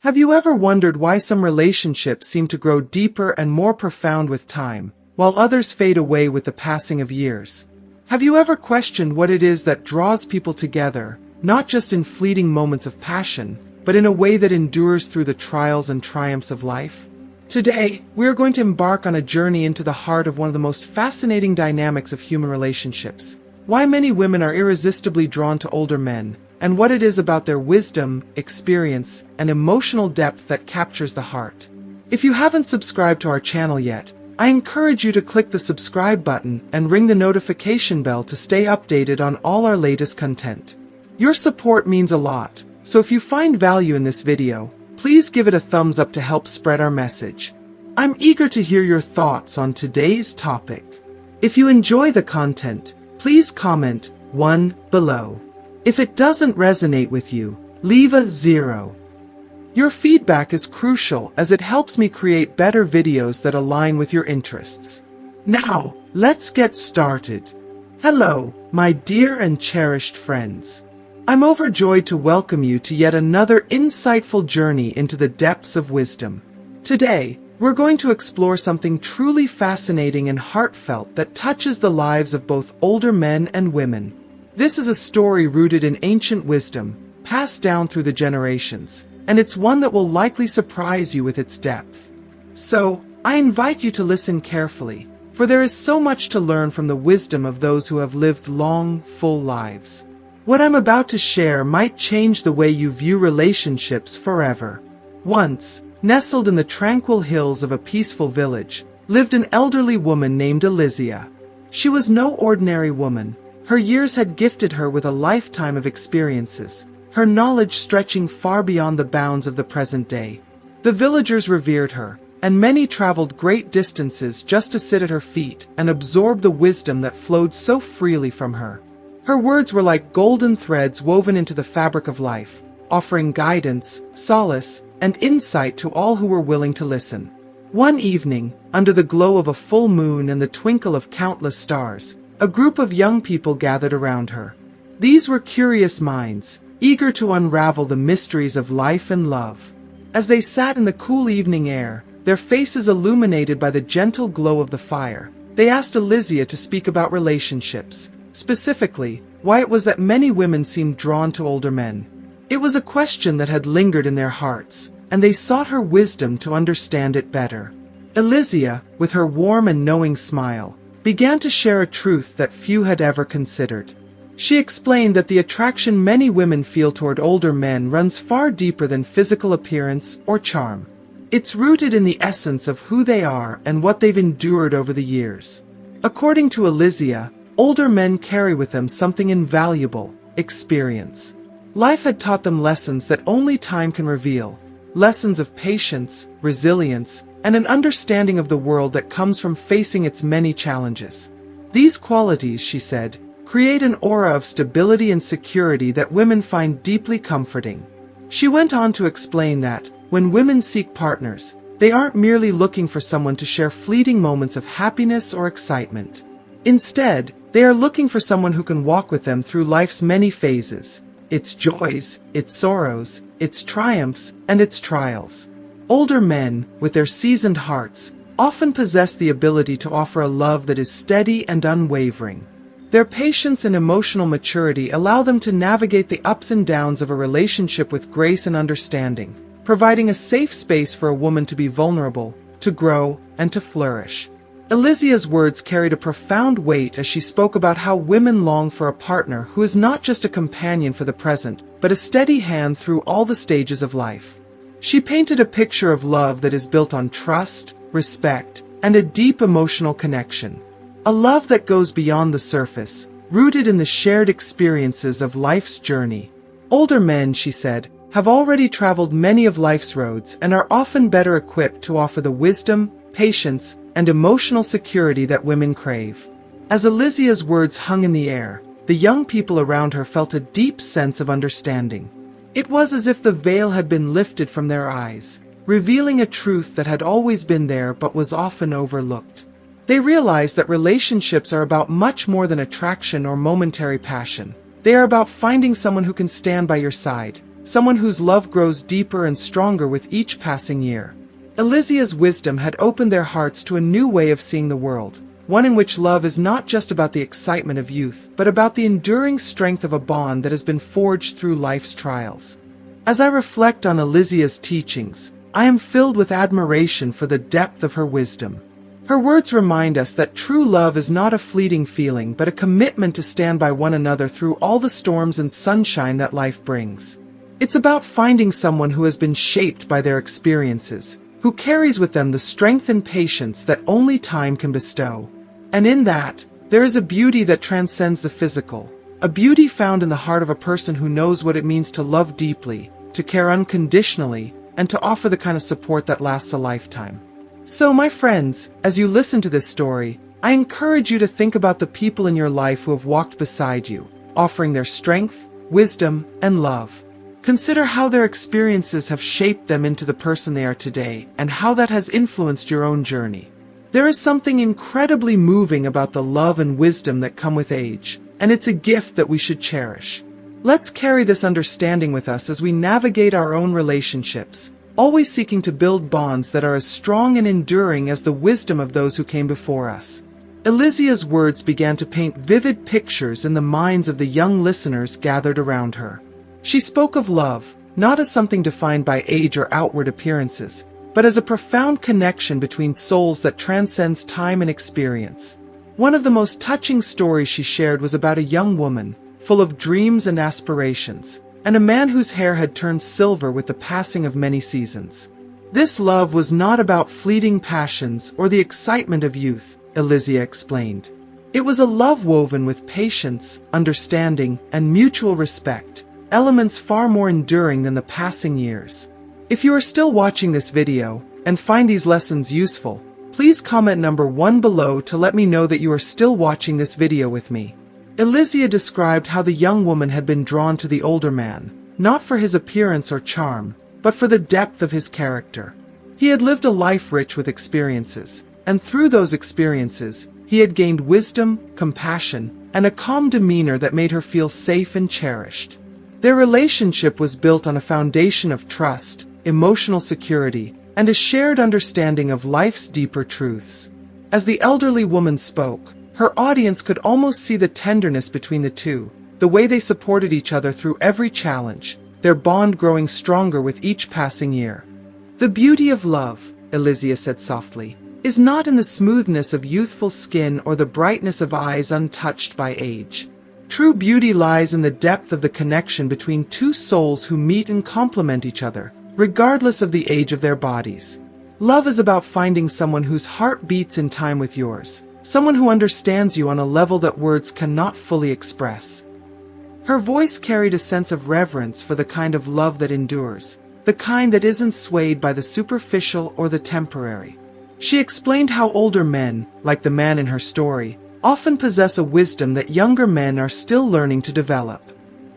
Have you ever wondered why some relationships seem to grow deeper and more profound with time, while others fade away with the passing of years? Have you ever questioned what it is that draws people together, not just in fleeting moments of passion, but in a way that endures through the trials and triumphs of life? Today, we are going to embark on a journey into the heart of one of the most fascinating dynamics of human relationships. Why many women are irresistibly drawn to older men, and what it is about their wisdom, experience, and emotional depth that captures the heart. If you haven't subscribed to our channel yet, I encourage you to click the subscribe button and ring the notification bell to stay updated on all our latest content. Your support means a lot, so if you find value in this video, please give it a thumbs up to help spread our message. I'm eager to hear your thoughts on today's topic. If you enjoy the content, please comment 1 below. If it doesn't resonate with you, leave a 0. Your feedback is crucial as it helps me create better videos that align with your interests. Now, let's get started. Hello, my dear and cherished friends. I'm overjoyed to welcome you to yet another insightful journey into the depths of wisdom. Today, we're going to explore something truly fascinating and heartfelt that touches the lives of both older men and women. This is a story rooted in ancient wisdom, passed down through the generations, and it's one that will likely surprise you with its depth. So, I invite you to listen carefully, for there is so much to learn from the wisdom of those who have lived long, full lives. What I'm about to share might change the way you view relationships forever. Once, nestled in the tranquil hills of a peaceful village, lived an elderly woman named Elysia. She was no ordinary woman. Her years had gifted her with a lifetime of experiences, her knowledge stretching far beyond the bounds of the present day. The villagers revered her, and many traveled great distances just to sit at her feet and absorb the wisdom that flowed so freely from her. Her words were like golden threads woven into the fabric of life, offering guidance, solace, and insight to all who were willing to listen. One evening, under the glow of a full moon and the twinkle of countless stars, a group of young people gathered around her. These were curious minds, eager to unravel the mysteries of life and love. As they sat in the cool evening air, their faces illuminated by the gentle glow of the fire, they asked Elysia to speak about relationships, specifically, why it was that many women seemed drawn to older men. It was a question that had lingered in their hearts, and they sought her wisdom to understand it better. Elysia, with her warm and knowing smile, began to share a truth that few had ever considered. She explained that the attraction many women feel toward older men runs far deeper than physical appearance or charm. It's rooted in the essence of who they are and what they've endured over the years. According to Elysia, older men carry with them something invaluable: experience. Life had taught them lessons that only time can reveal, lessons of patience, resilience, and an understanding of the world that comes from facing its many challenges. These qualities, she said, create an aura of stability and security that women find deeply comforting. She went on to explain that, when women seek partners, they aren't merely looking for someone to share fleeting moments of happiness or excitement. Instead, they are looking for someone who can walk with them through life's many phases, its joys, its sorrows, its triumphs, and its trials. Older men, with their seasoned hearts, often possess the ability to offer a love that is steady and unwavering. Their patience and emotional maturity allow them to navigate the ups and downs of a relationship with grace and understanding, providing a safe space for a woman to be vulnerable, to grow, and to flourish. Elysia's words carried a profound weight as she spoke about how women long for a partner who is not just a companion for the present, but a steady hand through all the stages of life. She painted a picture of love that is built on trust, respect, and a deep emotional connection. A love that goes beyond the surface, rooted in the shared experiences of life's journey. Older men, she said, have already traveled many of life's roads and are often better equipped to offer the wisdom, patience, and emotional security that women crave. As Elysia's words hung in the air, the young people around her felt a deep sense of understanding. It was as if the veil had been lifted from their eyes, revealing a truth that had always been there but was often overlooked. They realized that relationships are about much more than attraction or momentary passion. They are about finding someone who can stand by your side, someone whose love grows deeper and stronger with each passing year. Elysia's wisdom had opened their hearts to a new way of seeing the world, one in which love is not just about the excitement of youth, but about the enduring strength of a bond that has been forged through life's trials. As I reflect on Elysia's teachings, I am filled with admiration for the depth of her wisdom. Her words remind us that true love is not a fleeting feeling, but a commitment to stand by one another through all the storms and sunshine that life brings. It's about finding someone who has been shaped by their experiences, who carries with them the strength and patience that only time can bestow. And in that, there is a beauty that transcends the physical, a beauty found in the heart of a person who knows what it means to love deeply, to care unconditionally, and to offer the kind of support that lasts a lifetime. So, my friends, as you listen to this story, I encourage you to think about the people in your life who have walked beside you, offering their strength, wisdom, and love. Consider how their experiences have shaped them into the person they are today, and how that has influenced your own journey. There is something incredibly moving about the love and wisdom that come with age, and it's a gift that we should cherish. Let's carry this understanding with us as we navigate our own relationships, always seeking to build bonds that are as strong and enduring as the wisdom of those who came before us. Elysia's words began to paint vivid pictures in the minds of the young listeners gathered around her. She spoke of love, not as something defined by age or outward appearances, but as a profound connection between souls that transcends time and experience. One of the most touching stories she shared was about a young woman, full of dreams and aspirations, and a man whose hair had turned silver with the passing of many seasons. This love was not about fleeting passions or the excitement of youth, Elysia explained. It was a love woven with patience, understanding, and mutual respect, elements far more enduring than the passing years. If you are still watching this video and find these lessons useful, please comment number 1 below to let me know that you are still watching this video with me. Elysia described how the young woman had been drawn to the older man, not for his appearance or charm, but for the depth of his character. He had lived a life rich with experiences, and through those experiences, he had gained wisdom, compassion, and a calm demeanor that made her feel safe and cherished. Their relationship was built on a foundation of trust, emotional security, and a shared understanding of life's deeper truths. As the elderly woman spoke, her audience could almost see the tenderness between the two, the way they supported each other through every challenge, their bond growing stronger with each passing year. The beauty of love, Elysia said softly, is not in the smoothness of youthful skin or the brightness of eyes untouched by age. True beauty lies in the depth of the connection between two souls who meet and complement each other, regardless of the age of their bodies. Love is about finding someone whose heart beats in time with yours, someone who understands you on a level that words cannot fully express. Her voice carried a sense of reverence for the kind of love that endures, the kind that isn't swayed by the superficial or the temporary. She explained how older men, like the man in her story, often possess a wisdom that younger men are still learning to develop.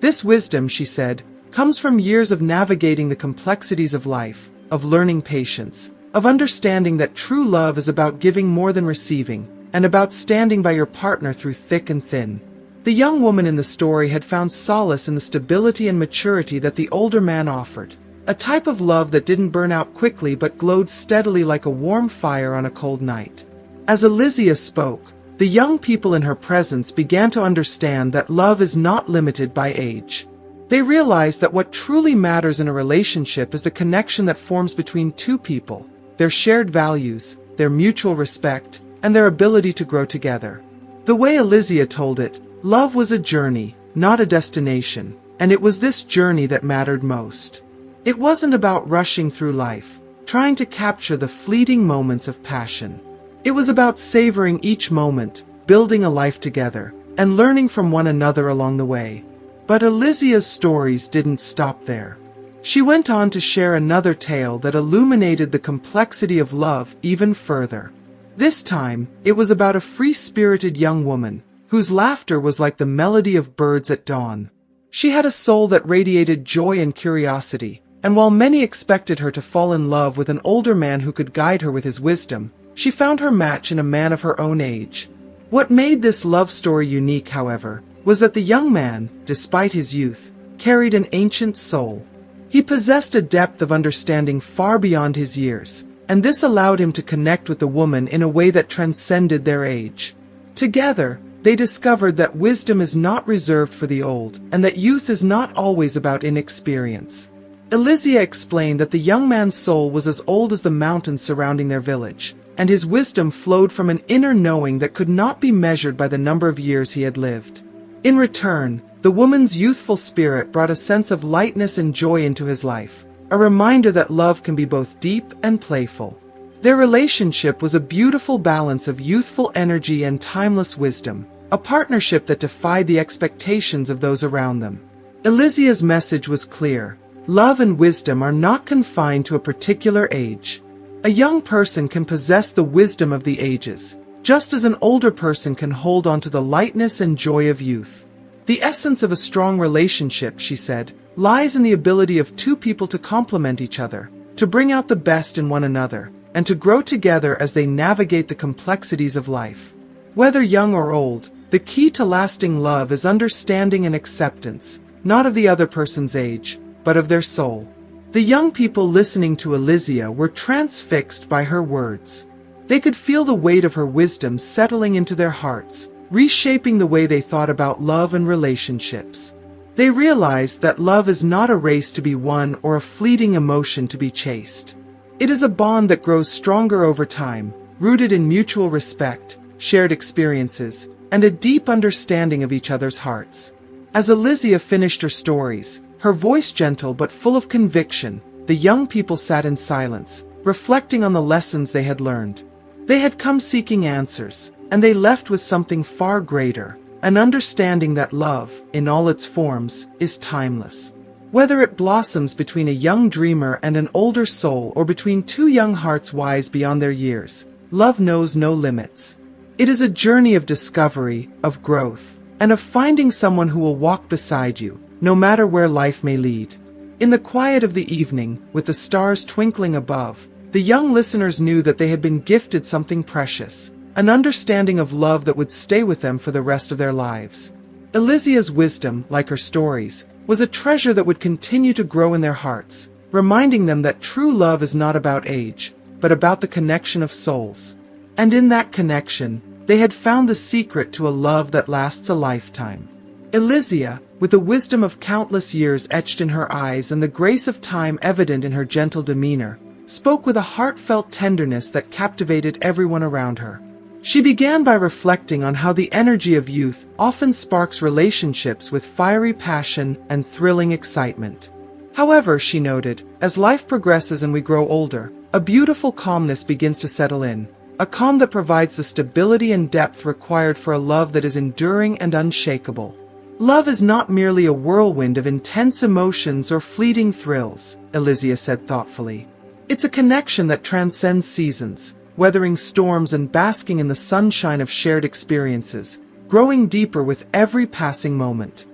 This wisdom, she said, comes from years of navigating the complexities of life, of learning patience, of understanding that true love is about giving more than receiving, and about standing by your partner through thick and thin. The young woman in the story had found solace in the stability and maturity that the older man offered, a type of love that didn't burn out quickly but glowed steadily like a warm fire on a cold night. As Elysia spoke, the young people in her presence began to understand that love is not limited by age. They realized that what truly matters in a relationship is the connection that forms between two people, their shared values, their mutual respect, and their ability to grow together. The way Elysia told it, love was a journey, not a destination, and it was this journey that mattered most. It wasn't about rushing through life, trying to capture the fleeting moments of passion. It was about savoring each moment, building a life together, and learning from one another along the way. But Elysia's stories didn't stop there. She went on to share another tale that illuminated the complexity of love even further. This time, it was about a free-spirited young woman, whose laughter was like the melody of birds at dawn. She had a soul that radiated joy and curiosity, and while many expected her to fall in love with an older man who could guide her with his wisdom, she found her match in a man of her own age. What made this love story unique, however, was that the young man, despite his youth, carried an ancient soul, He possessed a depth of understanding far beyond his years, and this allowed him to connect with the woman in a way that transcended their age. Together, they discovered that wisdom is not reserved for the old, and that youth is not always about inexperience. Elysia explained that the young man's soul was as old as the mountains surrounding their village, and his wisdom flowed from an inner knowing that could not be measured by the number of years he had lived. In return, the woman's youthful spirit brought a sense of lightness and joy into his life, a reminder that love can be both deep and playful. Their relationship was a beautiful balance of youthful energy and timeless wisdom, a partnership that defied the expectations of those around them. Elysia's message was clear: love and wisdom are not confined to a particular age. A young person can possess the wisdom of the ages, just as an older person can hold on to the lightness and joy of youth. The essence of a strong relationship, she said, lies in the ability of two people to complement each other, to bring out the best in one another, and to grow together as they navigate the complexities of life. Whether young or old, the key to lasting love is understanding and acceptance, not of the other person's age, but of their soul. The young people listening to Elysia were transfixed by her words. They could feel the weight of her wisdom settling into their hearts, reshaping the way they thought about love and relationships. They realized that love is not a race to be won or a fleeting emotion to be chased. It is a bond that grows stronger over time, rooted in mutual respect, shared experiences, and a deep understanding of each other's hearts. As Elysia finished her stories, her voice gentle but full of conviction, the young people sat in silence, reflecting on the lessons they had learned. They had come seeking answers, and they left with something far greater, an understanding that love, in all its forms, is timeless. Whether it blossoms between a young dreamer and an older soul or between two young hearts wise beyond their years, love knows no limits. It is a journey of discovery, of growth, and of finding someone who will walk beside you, no matter where life may lead. In the quiet of the evening, with the stars twinkling above, the young listeners knew that they had been gifted something precious, an understanding of love that would stay with them for the rest of their lives. Elysia's wisdom, like her stories, was a treasure that would continue to grow in their hearts, reminding them that true love is not about age, but about the connection of souls. And in that connection, they had found the secret to a love that lasts a lifetime. Elysia, with the wisdom of countless years etched in her eyes and the grace of time evident in her gentle demeanor, spoke with a heartfelt tenderness that captivated everyone around her. She began by reflecting on how the energy of youth often sparks relationships with fiery passion and thrilling excitement. However, she noted, as life progresses and we grow older, a beautiful calmness begins to settle in, a calm that provides the stability and depth required for a love that is enduring and unshakable. Love is not merely a whirlwind of intense emotions or fleeting thrills, Elysia said thoughtfully. It's a connection that transcends seasons, weathering storms and basking in the sunshine of shared experiences, growing deeper with every passing moment.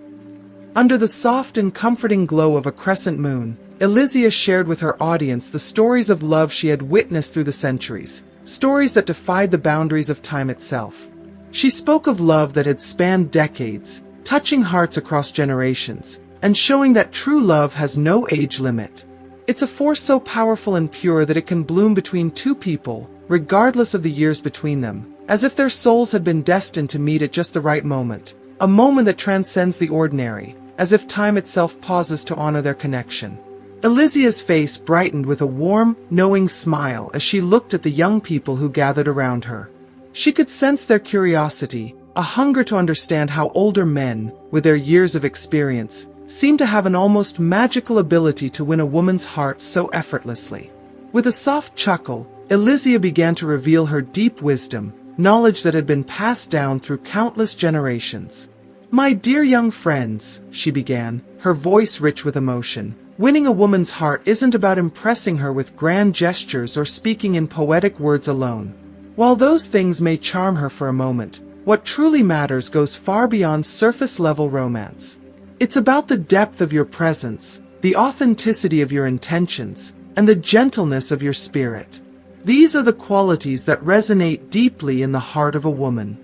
Under the soft and comforting glow of a crescent moon, Elysia shared with her audience the stories of love she had witnessed through the centuries, stories that defied the boundaries of time itself. She spoke of love that had spanned decades, touching hearts across generations, and showing that true love has no age limit. It's a force so powerful and pure that it can bloom between two people, regardless of the years between them, as if their souls had been destined to meet at just the right moment, a moment that transcends the ordinary, as if time itself pauses to honor their connection. Elysia's face brightened with a warm, knowing smile as she looked at the young people who gathered around her. She could sense their curiosity, a hunger to understand how older men, with their years of experience, seemed to have an almost magical ability to win a woman's heart so effortlessly. With a soft chuckle, Elysia began to reveal her deep wisdom, knowledge that had been passed down through countless generations. "My dear young friends," she began, her voice rich with emotion, "winning a woman's heart isn't about impressing her with grand gestures or speaking in poetic words alone. While those things may charm her for a moment, what truly matters goes far beyond surface-level romance. It's about the depth of your presence, the authenticity of your intentions, and the gentleness of your spirit. These are the qualities that resonate deeply in the heart of a woman."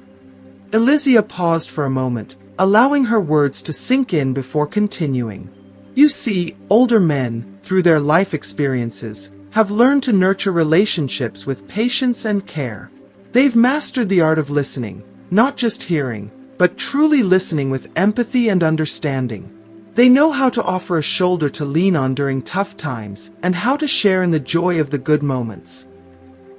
Elysia paused for a moment, allowing her words to sink in before continuing. You see, older men, through their life experiences, have learned to nurture relationships with patience and care. They've mastered the art of listening, not just hearing, but truly listening with empathy and understanding. They know how to offer a shoulder to lean on during tough times and how to share in the joy of the good moments.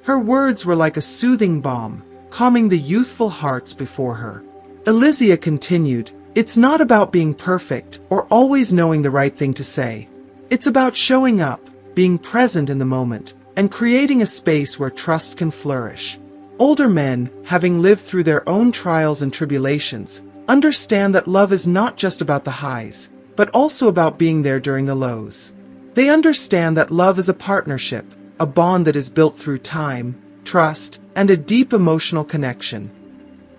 Her words were like a soothing balm, calming the youthful hearts before her. Elysia continued, "It's not about being perfect or always knowing the right thing to say. It's about showing up, being present in the moment, and creating a space where trust can flourish." Older men, having lived through their own trials and tribulations, understand that love is not just about the highs, but also about being there during the lows. They understand that love is a partnership, a bond that is built through time, trust, and a deep emotional connection.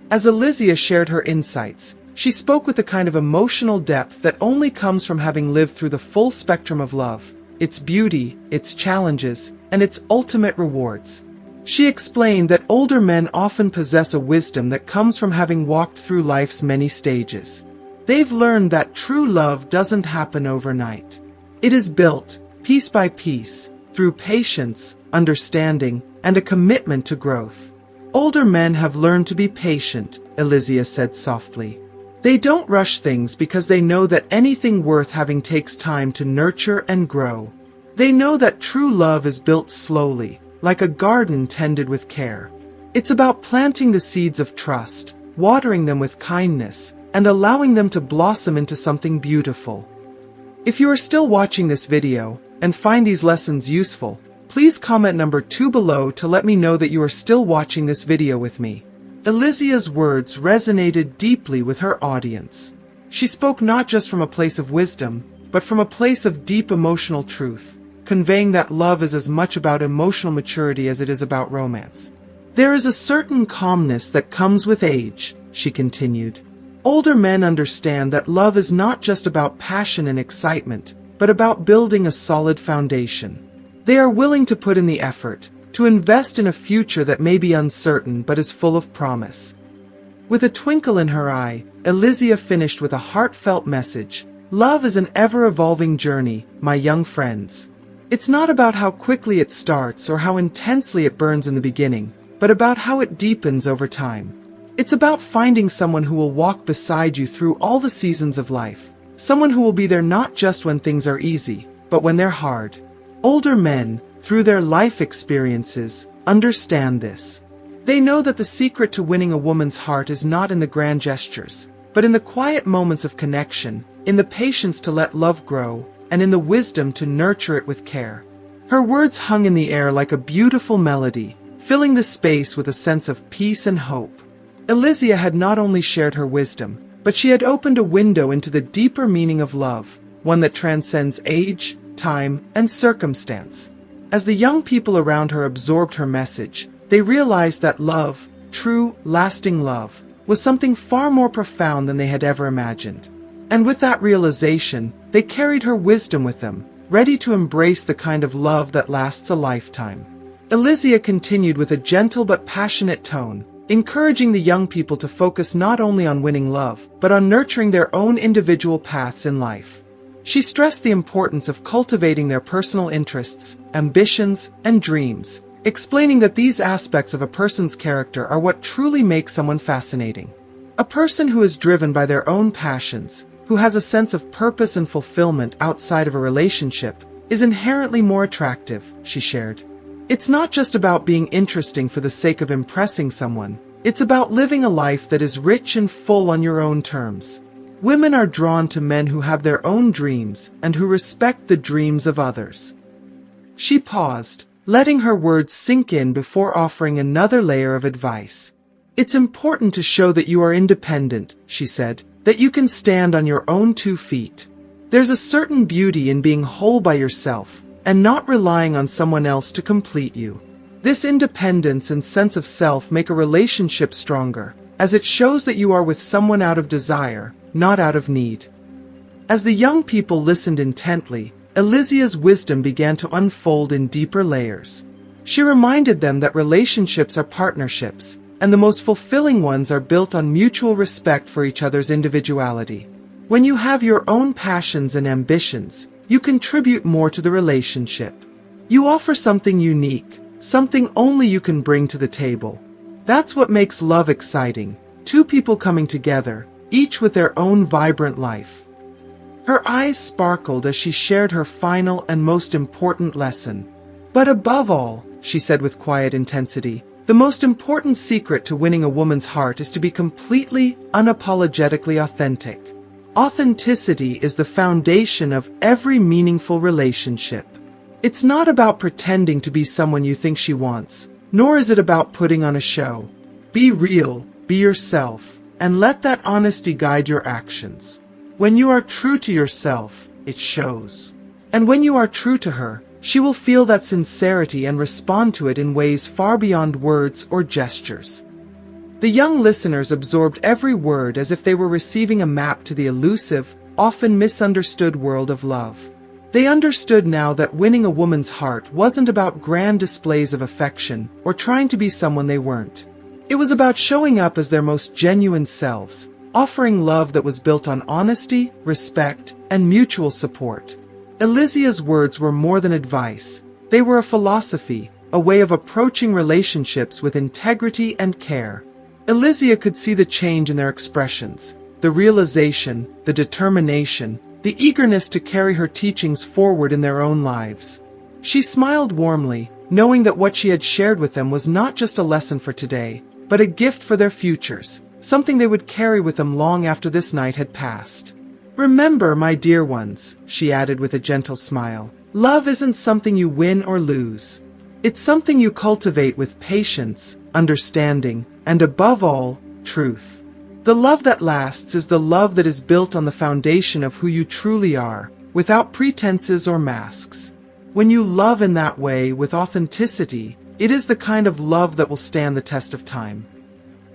As Elysia shared her insights, she spoke with a kind of emotional depth that only comes from having lived through the full spectrum of love, its beauty, its challenges, and its ultimate rewards. She explained that older men often possess a wisdom that comes from having walked through life's many stages. They've learned that true love doesn't happen overnight. It is built, piece by piece, through patience, understanding, and a commitment to growth. Older men have learned to be patient, Elysia said softly. They don't rush things because they know that anything worth having takes time to nurture and grow. They know that true love is built slowly, like a garden tended with care. It's about planting the seeds of trust, watering them with kindness, and allowing them to blossom into something beautiful. If you are still watching this video, and find these lessons useful, please comment number 2 below to let me know that you are still watching this video with me. Elysia's words resonated deeply with her audience. She spoke not just from a place of wisdom, but from a place of deep emotional truth, conveying that love is as much about emotional maturity as it is about romance. There is a certain calmness that comes with age, she continued. Older men understand that love is not just about passion and excitement, but about building a solid foundation. They are willing to put in the effort, to invest in a future that may be uncertain but is full of promise. With a twinkle in her eye, Elysia finished with a heartfelt message. Love is an ever-evolving journey, my young friends. It's not about how quickly it starts or how intensely it burns in the beginning, but about how it deepens over time. It's about finding someone who will walk beside you through all the seasons of life. Someone who will be there not just when things are easy, but when they're hard. Older men, through their life experiences, understand this. They know that the secret to winning a woman's heart is not in the grand gestures, but in the quiet moments of connection, in the patience to let love grow, and in the wisdom to nurture it with care. Her words hung in the air like a beautiful melody, filling the space with a sense of peace and hope. Elysia had not only shared her wisdom, but she had opened a window into the deeper meaning of love, one that transcends age, time, and circumstance. As the young people around her absorbed her message, they realized that love, true, lasting love, was something far more profound than they had ever imagined. And with that realization, they carried her wisdom with them, ready to embrace the kind of love that lasts a lifetime. Elysia continued with a gentle but passionate tone, encouraging the young people to focus not only on winning love, but on nurturing their own individual paths in life. She stressed the importance of cultivating their personal interests, ambitions, and dreams, explaining that these aspects of a person's character are what truly makes someone fascinating. A person who is driven by their own passions, who has a sense of purpose and fulfillment outside of a relationship, is inherently more attractive, she shared. It's not just about being interesting for the sake of impressing someone. It's about living a life that is rich and full on your own terms. Women are drawn to men who have their own dreams and who respect the dreams of others. She paused, letting her words sink in before offering another layer of advice. It's important to show that you are independent, she said, that you can stand on your own 2 feet. There's a certain beauty in being whole by yourself, and not relying on someone else to complete you. This independence and sense of self make a relationship stronger, as it shows that you are with someone out of desire, not out of need. As the young people listened intently, Elysia's wisdom began to unfold in deeper layers. She reminded them that relationships are partnerships, and the most fulfilling ones are built on mutual respect for each other's individuality. When you have your own passions and ambitions, you contribute more to the relationship. You offer something unique, something only you can bring to the table. That's what makes love exciting. Two people coming together, each with their own vibrant life. Her eyes sparkled as she shared her final and most important lesson. But above all, she said with quiet intensity, the most important secret to winning a woman's heart is to be completely, unapologetically authentic. Authenticity is the foundation of every meaningful relationship. It's not about pretending to be someone you think she wants, nor is it about putting on a show. Be real, be yourself, and let that honesty guide your actions. When you are true to yourself, it shows. And when you are true to her, she will feel that sincerity and respond to it in ways far beyond words or gestures. The young listeners absorbed every word as if they were receiving a map to the elusive, often misunderstood world of love. They understood now that winning a woman's heart wasn't about grand displays of affection or trying to be someone they weren't. It was about showing up as their most genuine selves, offering love that was built on honesty, respect, and mutual support. Elysia's words were more than advice. They were a philosophy, a way of approaching relationships with integrity and care. Elysia could see the change in their expressions, the realization, the determination, the eagerness to carry her teachings forward in their own lives. She smiled warmly, knowing that what she had shared with them was not just a lesson for today, but a gift for their futures, something they would carry with them long after this night had passed. Remember, my dear ones, she added with a gentle smile, love isn't something you win or lose. It's something you cultivate with patience, understanding, and above all, truth. The love that lasts is the love that is built on the foundation of who you truly are, without pretenses or masks. When you love in that way, with authenticity, it is the kind of love that will stand the test of time.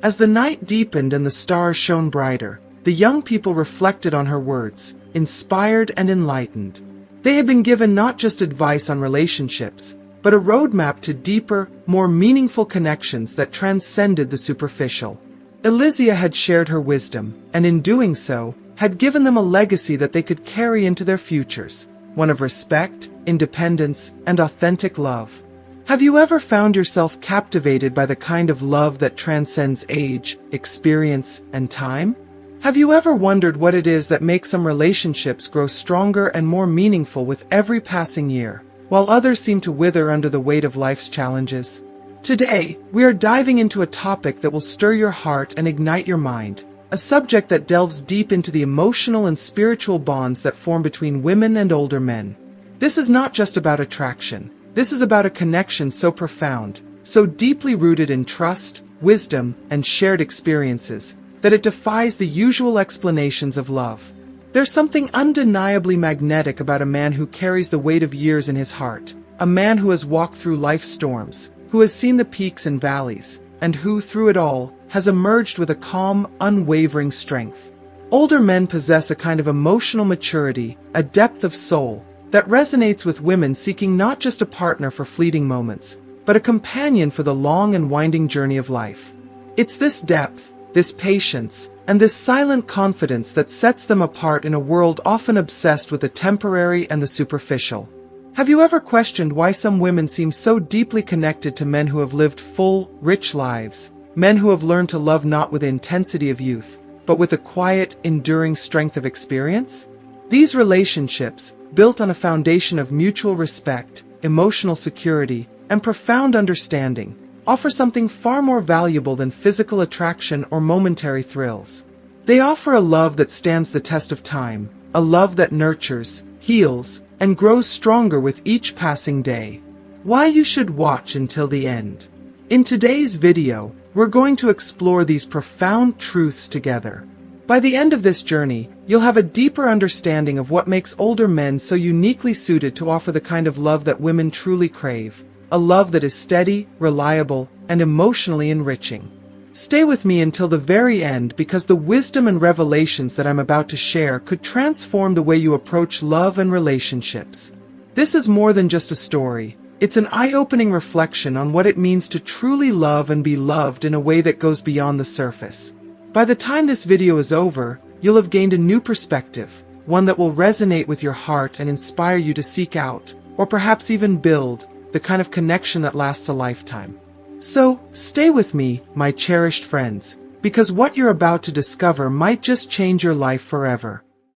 As the night deepened and the stars shone brighter, the young people reflected on her words, inspired and enlightened. They had been given not just advice on relationships, but a roadmap to deeper, more meaningful connections that transcended the superficial. Elysia had shared her wisdom, and in doing so, had given them a legacy that they could carry into their futures, one of respect, independence, and authentic love. Have you ever found yourself captivated by the kind of love that transcends age, experience, and time? Have you ever wondered what it is that makes some relationships grow stronger and more meaningful with every passing year, while others seem to wither under the weight of life's challenges? Today, we are diving into a topic that will stir your heart and ignite your mind, a subject that delves deep into the emotional and spiritual bonds that form between women and older men. This is not just about attraction. This is about a connection so profound, so deeply rooted in trust, wisdom, and shared experiences, that it defies the usual explanations of love. There's something undeniably magnetic about a man who carries the weight of years in his heart, a man who has walked through life's storms, who has seen the peaks and valleys, and who, through it all, has emerged with a calm, unwavering strength. Older men possess a kind of emotional maturity, a depth of soul, that resonates with women seeking not just a partner for fleeting moments, but a companion for the long and winding journey of life. It's this depth, this patience, and this silent confidence that sets them apart in a world often obsessed with the temporary and the superficial. Have you ever questioned why some women seem so deeply connected to men who have lived full, rich lives, men who have learned to love not with the intensity of youth, but with the quiet, enduring strength of experience? These relationships, built on a foundation of mutual respect, emotional security, and profound understanding, offer something far more valuable than physical attraction or momentary thrills. They offer a love that stands the test of time, a love that nurtures, heals, and grows stronger with each passing day. Why you should watch until the end. In today's video, we're going to explore these profound truths together. By the end of this journey, you'll have a deeper understanding of what makes older men so uniquely suited to offer the kind of love that women truly crave, a love that is steady, reliable, and emotionally enriching. Stay with me until the very end because the wisdom and revelations that I'm about to share could transform the way you approach love and relationships. This is more than just a story. It's an eye-opening reflection on what it means to truly love and be loved in a way that goes beyond the surface. By the time this video is over, you'll have gained a new perspective, one that will resonate with your heart and inspire you to seek out, or perhaps even build, the kind of connection that lasts a lifetime. So, stay with me, my cherished friends, because what you're about to discover might just change your life forever.